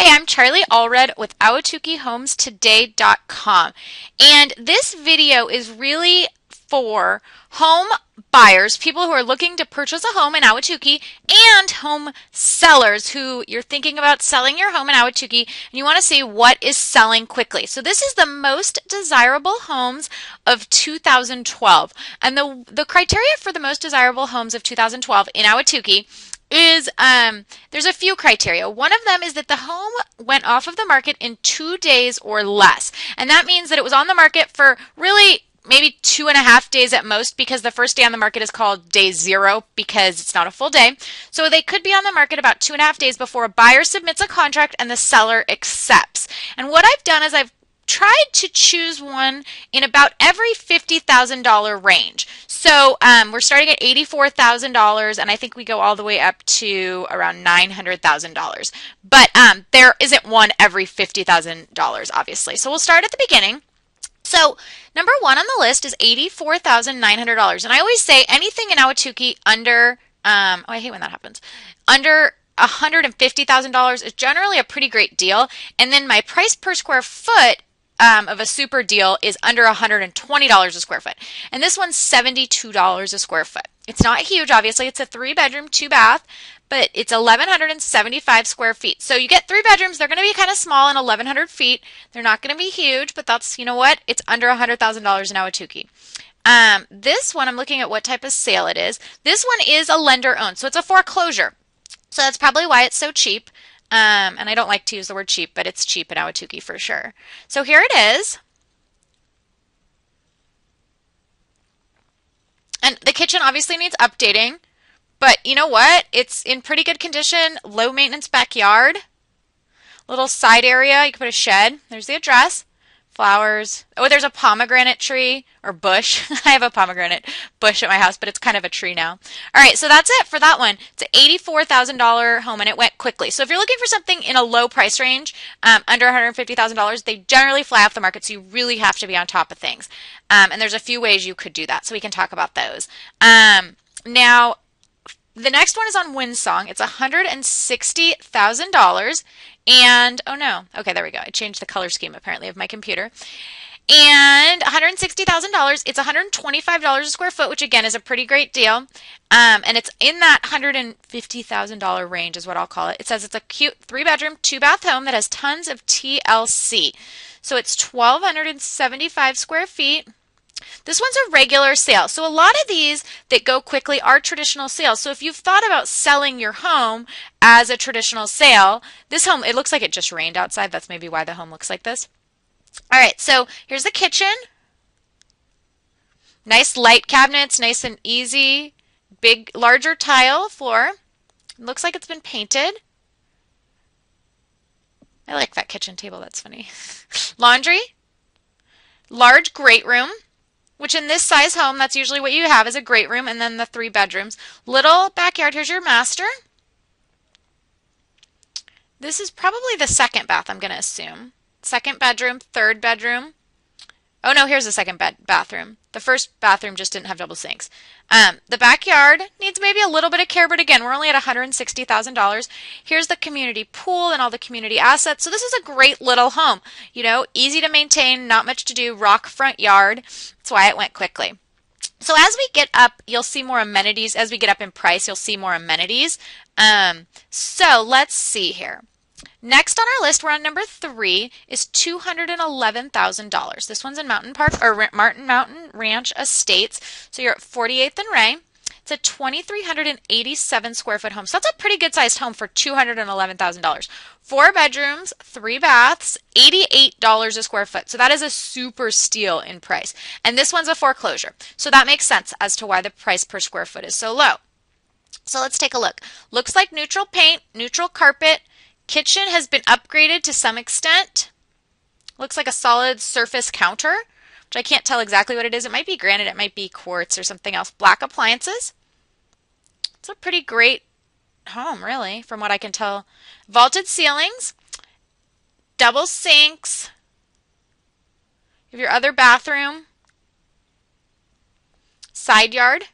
Hi, I'm Charlie Allred with AhwatukeeHomesToday.com, and this video is really for home buyers, people who are looking to purchase a home in Ahwatukee, and home sellers who you're thinking about selling your home in Ahwatukee and you want to see what is selling quickly. So this is the most desirable homes of 2012, and the criteria for the most desirable homes of 2012 in Ahwatukee is there's a few criteria. One of them is that the home went off of the market in 2 days or less. And that means that it was on the market for really maybe 2.5 days at most, because the first day on the market is called day zero because it's not a full day. So they could be on the market about 2.5 days before a buyer submits a contract and the seller accepts. And what I've done is I've tried to choose one in about every $50,000 range. So we're starting at $84,000, and I think we go all the way up to around $900,000. But there isn't one every $50,000, obviously. So we'll start at the beginning. So number one on the list is $84,900. And I always say anything in Ahwatukee under, oh, I hate when that happens, under $150,000 is generally a pretty great deal. And then my price per square foot of a super deal is under $120 a square foot. And this one's $72 a square foot. It's not huge, obviously. It's a 3-bedroom, 2-bath, but it's 1,175 square feet. So you get 3 bedrooms. They're going to be kind of small and 1,100 feet. They're not going to be huge, but that's, you know what? It's under $100,000 in Ahwatukee. This one, I'm looking at what type of sale it is. This one is a lender owned, so it's a foreclosure. So that's probably why it's so cheap. And I don't like to use the word cheap, but it's cheap in Ahwatukee for sure. So here it is. And the kitchen obviously needs updating, but you know what? It's in pretty good condition. Low maintenance backyard. Little side area. You can put a shed. There's the address. Flowers. Oh, there's a pomegranate tree or bush. I have a pomegranate bush at my house, but it's kind of a tree now. All right, so that's it for that one. It's an $84,000 home, and it went quickly. So if you're looking for something in a low price range, under $150,000, they generally fly off the market, so you really have to be on top of things. And there's a few ways you could do that, so we can talk about those. Now, the next one is on Windsong. It's $160,000. And, oh no, okay, there we go. I changed the color scheme apparently of my computer. And $160,000, it's $125 a square foot, which again is a pretty great deal. And it's in that $150,000 range is what I'll call it. It says it's a cute 3-bedroom, 2-bath home that has tons of TLC. So it's 1,275 square feet. This one's a regular sale. So a lot of these that go quickly are traditional sales. So if you've thought about selling your home as a traditional sale, this home, it looks like it just rained outside. That's maybe why the home looks like this. All right, so here's the kitchen. Nice light cabinets, nice and easy. Big, larger tile floor. It looks like it's been painted. I like that kitchen table. That's funny. Laundry. Large great room, which in this size home, that's usually what you have is a great room, and then the 3 bedrooms. Little backyard. Here's your master. This is probably the 2nd bath, I'm going to assume. 2nd bedroom, 3rd bedroom. Oh no, here's the 2nd bathroom. The 1st bathroom just didn't have double sinks. The backyard needs maybe a little bit of care, but again, we're only at $160,000. Here's the community pool and all the community assets. So this is a great little home. You know, easy to maintain, not much to do, rock front yard. That's why it went quickly. So as we get up, you'll see more amenities. As we get up in price, you'll see more amenities. So let's see here. Next on our list, we're on number 3, is $211,000. This one's in Mountain Park or Martin Mountain Ranch Estates. So you're at 48th and Ray. It's a 2,387 square foot home. So that's a pretty good sized home for $211,000. 4 bedrooms, 3 baths, $88 a square foot. So that is a super steal in price. And this one's a foreclosure. So that makes sense as to why the price per square foot is so low. So let's take a look. Looks like neutral paint, neutral carpet. Kitchen has been upgraded to some extent. Looks like a solid surface counter, which I can't tell exactly what it is. It might be granite, it might be quartz or something else. Black appliances. It's a pretty great home, really, from what I can tell. Vaulted ceilings, double sinks. You have your other bathroom, side yard.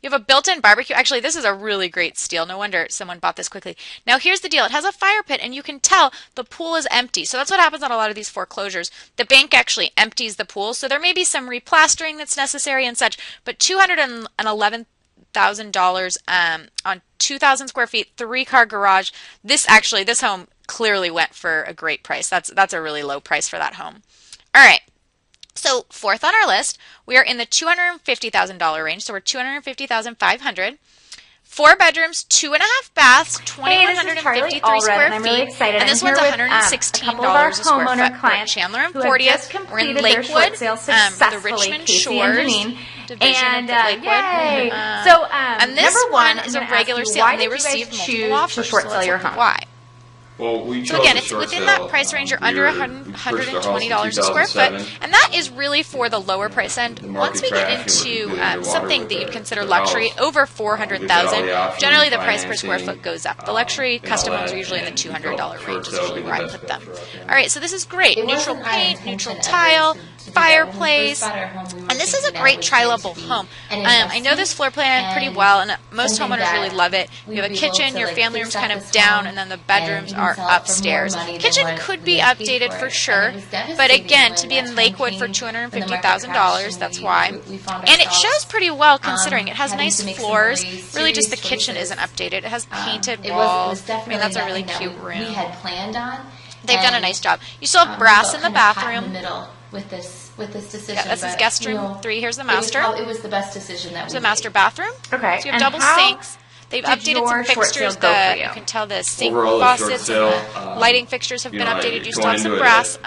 You have a built-in barbecue. Actually, this is a really great steal. No wonder someone bought this quickly. Now, here's the deal. It has a fire pit, and you can tell the pool is empty. So that's what happens on a lot of these foreclosures. The bank actually empties the pool, so there may be some replastering that's necessary and such, but $211,000 on 2,000 square feet, 3-car garage. This home clearly went for a great price. That's a really low price for that home. All right. So fourth on our list, we are in the $250,000 range. So we're $250,500. 4 bedrooms, 2.5 baths, 2,153 square feet. I'm really excited. And this one's $116 a square foot. We're in Chandler and 40th. We're in Lakewood, the Richmond Shores division of Lakewood. Yay! And this one is a regular sale, and they received multiple offers. So let's look at why. Well, so again, it's within that price range. You're under $120 a square foot, and that is really for the lower price end. Once we get into something that you'd consider luxury, over $400,000, generally the price per square foot goes up. The luxury custom homes are usually in the $200 range. Is usually where I put them. All right, so this is great. Neutral paint, neutral tile, fireplace, and this is a great tri-level home. I know this floor plan pretty well, and most homeowners really love it. You have a kitchen, your family room's kind of down, and then the bedrooms are upstairs. Kitchen could be updated for sure, but again, to be in Lakewood for $250,000, that's why. And it shows pretty well considering it has nice floors. Really, just the kitchen isn't updated. It has painted walls. I mean, that's a really cute room. They've done a nice job. You still have brass in the bathroom. With this decision. Yeah, this is guest room 3. Here's the master. It was the best decision that we made. The master bathroom. Okay. So you have double sinks. They've updated some fixtures. You can tell the sink faucets and lighting fixtures have been updated. You still have some brass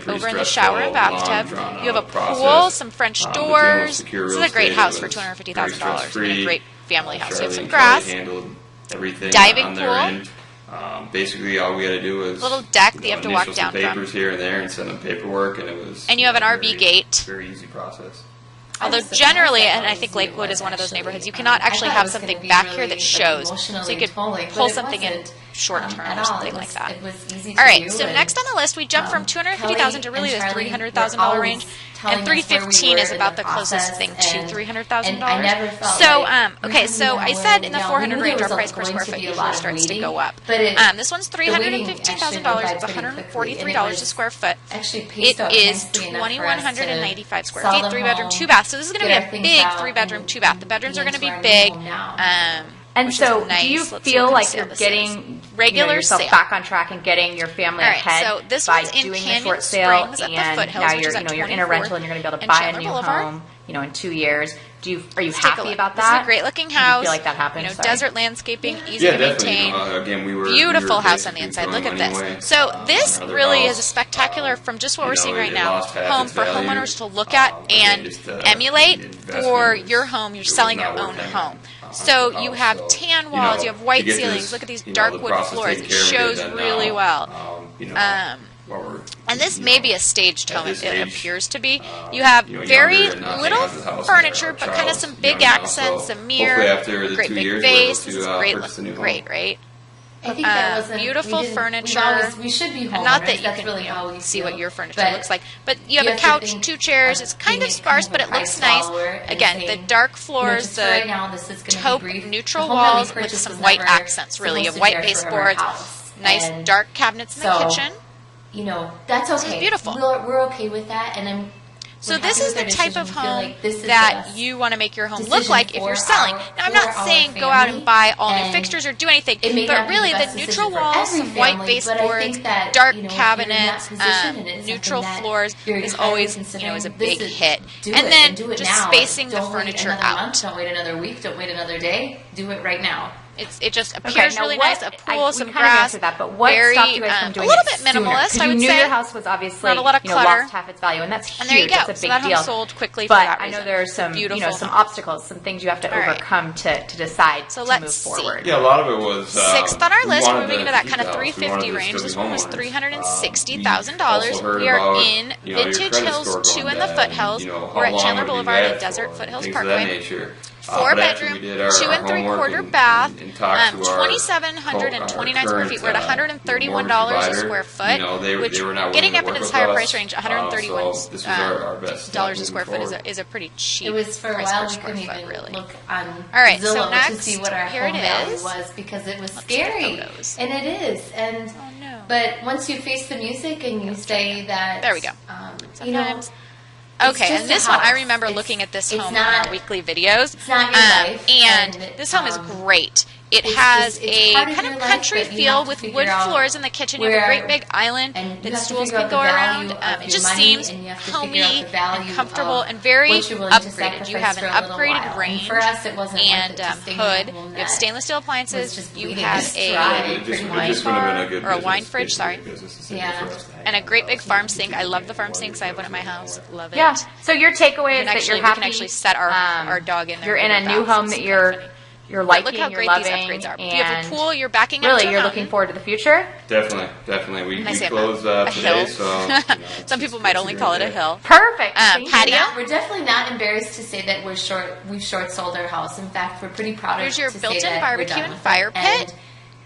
over in the shower and bathtub. You have a pool, some French doors. This is a great house for $250,000. A great family house. You have some grass, diving pool. Basically, all we had to do was little deck that you have to walk down from. Papers here and there, and send them paperwork, and it was. And you have an RV gate. Very easy process. Although generally, and I think Lakewood is one of those neighborhoods, you cannot actually have something back here that shows. So you could pull something in short term or something like that. All right, so next on the list, we jump from $250,000 to really the $300,000 range. And $315,000 is about the closest thing to $300,000. So, okay, so I said in the $400 range, our price per square foot usually starts to go up. This one's $315,000. It's $143 a square foot. It is 2,195 square feet, 3-bedroom, 2-bath. So this is going to be a big 3-bedroom, 2-bath. The bedrooms are going to be big. And so, nice. Do you feel like you're getting yourself back on track and getting your family ahead so this by one's in doing Canyon the short sale, Springs and at the Foothills, now you're in a rental and you're going to be able to buy a new home, in 2 years? Are you happy about that? This is a great looking house. Do you feel like that happened? Desert landscaping, easy to maintain. Beautiful house on the inside. Look at this. So this really is a spectacular, from just what we're seeing right now, home for homeowners to look at and emulate for your home. You're selling your own home. So you have tan walls, you have white ceilings. Look at these dark wood floors. It shows really well. And this may be a staged home, it appears to be. You have very little furniture, but kind of some big accents, a mirror, great big vase. This is great, right? I think that wasn't beautiful furniture. We should be homeowners. Not that you can see what your furniture looks like, but you have a couch, 2 chairs. It's kind of sparse, but it looks nice. Again, the dark floors, the taupe neutral walls with some white accents. Really, you have white baseboards, nice dark cabinets in the kitchen. That's okay. This is beautiful. We're okay with that, and so this is the type of home that you want to make your home look like if you're selling. Now, I'm not saying go out and buy all new fixtures or do anything, but really the neutral walls, some white baseboards, dark cabinets, neutral floors is always, is a big hit. And then just spacing the furniture out. Don't wait another week. Don't wait another day. Do it right now. It just appears really nice. A pool, some grass. But what stopped you guys from doing a little bit minimalist, I would say. Your house was obviously not a lot of clutter. Lost half its value, and that's huge. And there you go. That's a big so that deal. home sold quickly but for that reason. I know there are some, some obstacles, some things you have to overcome to decide to move forward. Yeah, a lot of it was. Sixth on our list, we're moving into that kind of $350,000 range. This one was $360,000. We are in Vintage Hills 2 in the Foothills. We're at Chandler Boulevard and Desert Foothills Parkway. 4-bedroom, 2 3/4 bath, 2,729 square feet. We're at $131 a square foot, which getting up in this higher price range, $131 a square foot is a pretty cheap. It was for a price while per we square couldn't foot, even really. look on All right, Zillow so next, to see what our here home it value is. was because it was Let's scary, see the photos. and it is. And Oh, no. but once you face the music and you say that, There we go. you know. Sometimes. Okay, just and this a one, I house. remember looking at this It's home not- on our weekly videos. It's not your life, and and, this home is great. It it's has just- a it's part of kind your of life, country but you feel have to with figure wood out floors in the kitchen. You have a where- great big island and you that have to stools figure can out go the around. value of It your just money, seems and you have to figure out homey the value and comfortable of and very what you're willing to upgraded. You sacrifice have an for a little upgraded while. range And for us, it wasn't worth and it to stay in hood. the whole You have net. stainless steel It was appliances. just You bleeding have us dry. It just wine would have been a bar good or a wine business, fridge. Sorry. basically, a business decision Yeah. for us to And a hang great out. big farm sink. I love the farm sinks. I have one at my house. Love it. Yeah. So your takeaway is that Actually, you're we happy. can actually set our dog in there. You're in with a a new bath. home It's that kinda you're funny. liking, Look how you're great loving, these upgrades are. and You have a pool. You're backing up really, to a you're mountain. looking forward to the future. Definitely. We I say closed a today, hill. so you know, Some people might only call it a hill. Perfect. Thank you. Patio? We're definitely not embarrassed to say that we've short sold our house. In fact, we're pretty proud Here's of your to say built-in that barbecue we're done and with fire it. pit. And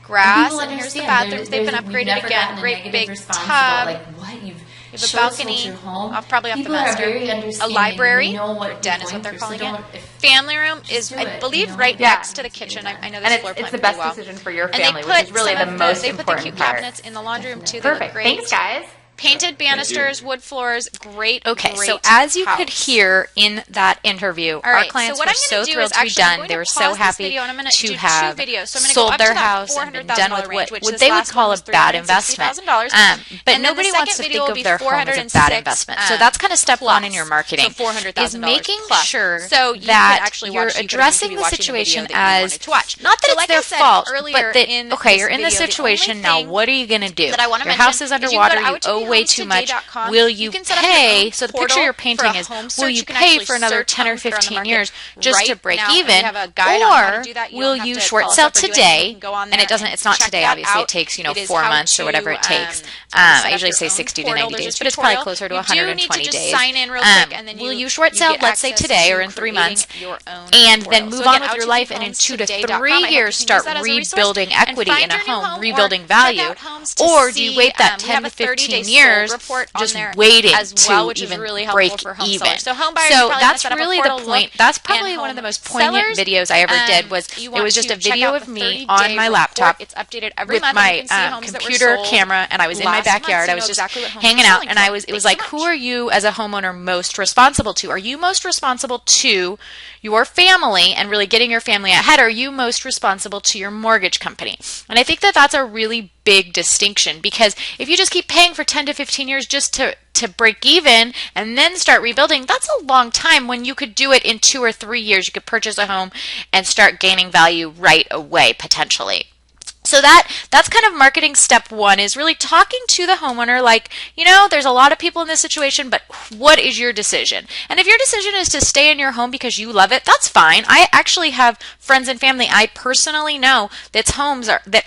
Grass, people and here's the understand. bathrooms. They've been We've upgraded never again. gotten a Great negative big response tub. about, like, what you've You have a short sold balcony, your home. probably off the People are master. very A understanding. library, We know what or den you're is what they're going through, calling so it. don't- Family room just is, do I it, believe, you know? right Yeah. next to the kitchen. I know And this it's, floor plan it's the pretty best well. decision for your And they family, put which is really some the of most they put the important cute part. cabinets in the laundry room too. They Perfect. look great. Thanks, guys. Painted banisters, wood floors, great. Okay, great so as you could house. hear in that interview, All our right, clients so what were I'm so gonna do thrilled is to be actually I'm done. going They to were pause so this happy video and I'm gonna to do have two videos. So I'm gonna go sold up their to that house and been done with $400,000 range, what which what this they would last call one a was bad investment. $360,000. But And then nobody the wants to second video think will of be their home as a bad 406, investment. So that's kind of step one in your marketing. So $400,000 is making plus. sure So you that could actually you're watch, you could addressing be the watching situation video that you as wanted to watch. not that So it's like their I said fault, earlier but that in okay, this you're in this video, the situation only now. thing What are you going to do? that I want to Your mention house is is you can go underwater. to You owe way too much. ahwatukeehomestoday.com. Will you You can set up your pay? own So the portal picture you're for painting a is: home will search. you You can pay actually for another search 10 or homes that are on the 15 market years just to right break now, and we even, have a guide on how to or do that. You will don't have you to short call us sell up or do anything. today? You can go on And there it doesn't. It's not check today. that Obviously, out. it takes It is 4 how months or whatever it to, takes. set I up usually your say own 60 to portal. 90 There's a days, but it's probably tutorial. closer to You do 120 need to just days. sign in real quick, and then Will you short sell? get Let's say access today or to in 3 creating months, your own and then portal. move So on again, with your life, and in 2 to 3 ahwatukeehomestoday.com. I hope you years can start use that as a resource rebuilding and equity find in a your new home, home, rebuilding or check value? out homes to Or do you see, wait that we 10 have to a 30-day 15 sold years report on just there waiting as well, to which is even really helpful break for home even? sellers. So home buyers, you So probably that's wanna set up a really the portal, point. look, That's and probably one of the home most poignant sellers, videos I ever did. Was you it want was just to a check video out of the me 30-day on my report. laptop It's updated every with month, and my you can see homes that were computer sold camera, and I was in my last month, backyard. so I you was know just exactly what homes hanging you're out, selling and for. it was Thanks like, so who much. are you as a homeowner most responsible to? Are you most responsible to your family and really getting your family ahead? Or are you most responsible to your mortgage company? And I think that that's a really big distinction, because if you just keep paying for 10 to 15 years just to break even and then start rebuilding, that's a long time, when you could do it in 2 or 3 years. You could purchase a home and start gaining value right away, potentially. So that's kind of marketing step one, is really talking to the homeowner like, there's a lot of people in this situation, but what is your decision? And if your decision is to stay in your home because you love it, that's fine. I actually have friends and family I personally know that's homes are that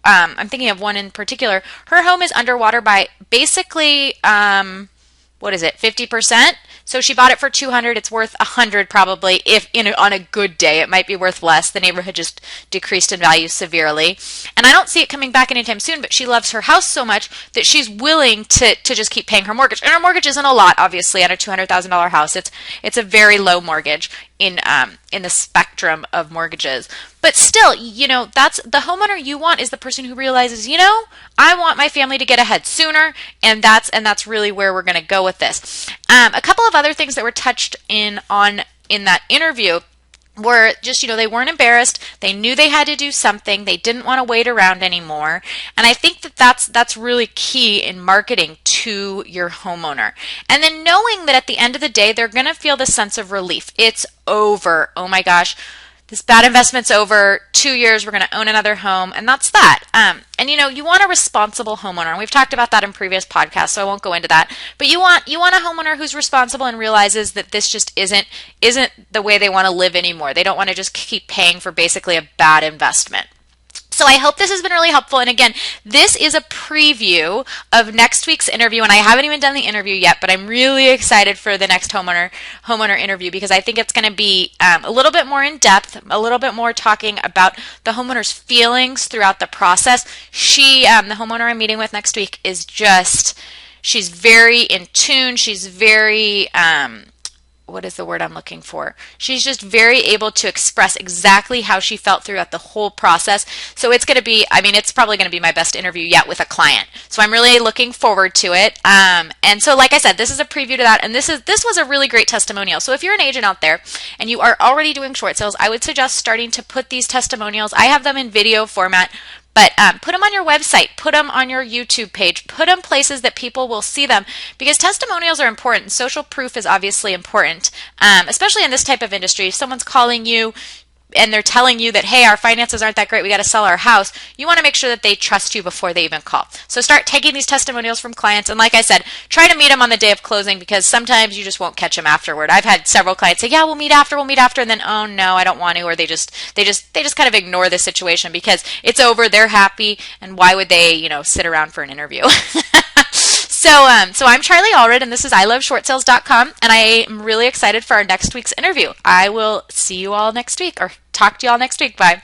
I'm thinking of one in particular. Her home is underwater by basically 50%. So she bought it for $200. It's worth $100 probably. If on a good day, it might be worth less. The neighborhood just decreased in value severely, and I don't see it coming back anytime soon. But she loves her house so much that she's willing to just keep paying her mortgage. And her mortgage isn't a lot, obviously, on a $200,000 house. It's a very low mortgage in the spectrum of mortgages. But still, that's the homeowner you want, is the person who realizes, I want my family to get ahead sooner, and that's really where we're going to go with this. A couple of other things that were touched in that interview were just, they weren't embarrassed. They knew they had to do something. They didn't want to wait around anymore. And I think that's really key in marketing to your homeowner. And then knowing that at the end of the day, they're going to feel the sense of relief. It's over. Oh my gosh. This bad investment's over. 2 years, we're going to own another home, and that's that. And you want a responsible homeowner, and we've talked about that in previous podcasts, so I won't go into that. But you want a homeowner who's responsible and realizes that this just isn't the way they want to live anymore. They don't want to just keep paying for basically a bad investment. So So I hope this has been really helpful. And again, this is a preview of next week's interview, and I haven't even done the interview yet, but I'm really excited for the next homeowner interview because I think it's going to be a little bit more in depth, a little bit more talking about the homeowner's feelings throughout the process. The homeowner I'm meeting with next week is she's very in tune. She's very, what is the word I'm looking for? She's just very able to express exactly how she felt throughout the whole process. So it's going to be, it's probably going to be my best interview yet with a client. So I'm really looking forward to it. And so like I said, this is a preview to that. And this was a really great testimonial. So if you're an agent out there and you are already doing short sales, I would suggest starting to put these testimonials. I have them in video format. But put them on your website, put them on your YouTube page, put them places that people will see them because testimonials are important. Social proof is obviously important, especially in this type of industry. If someone's calling you and they're telling you that, hey, our finances aren't that great, we got to sell our house, you want to make sure that they trust you before they even call. So start taking these testimonials from clients. And like I said, try to meet them on the day of closing because sometimes you just won't catch them afterward. I've had several clients say, yeah, we'll meet after. And then, oh no, I don't want to. Or they just kind of ignore the situation because it's over. They're happy. And why would they, sit around for an interview? So I'm Charlie Allred, and this is iloveshortsales.com, and I am really excited for our next week's interview. I will see you all next week, or talk to you all next week. Bye.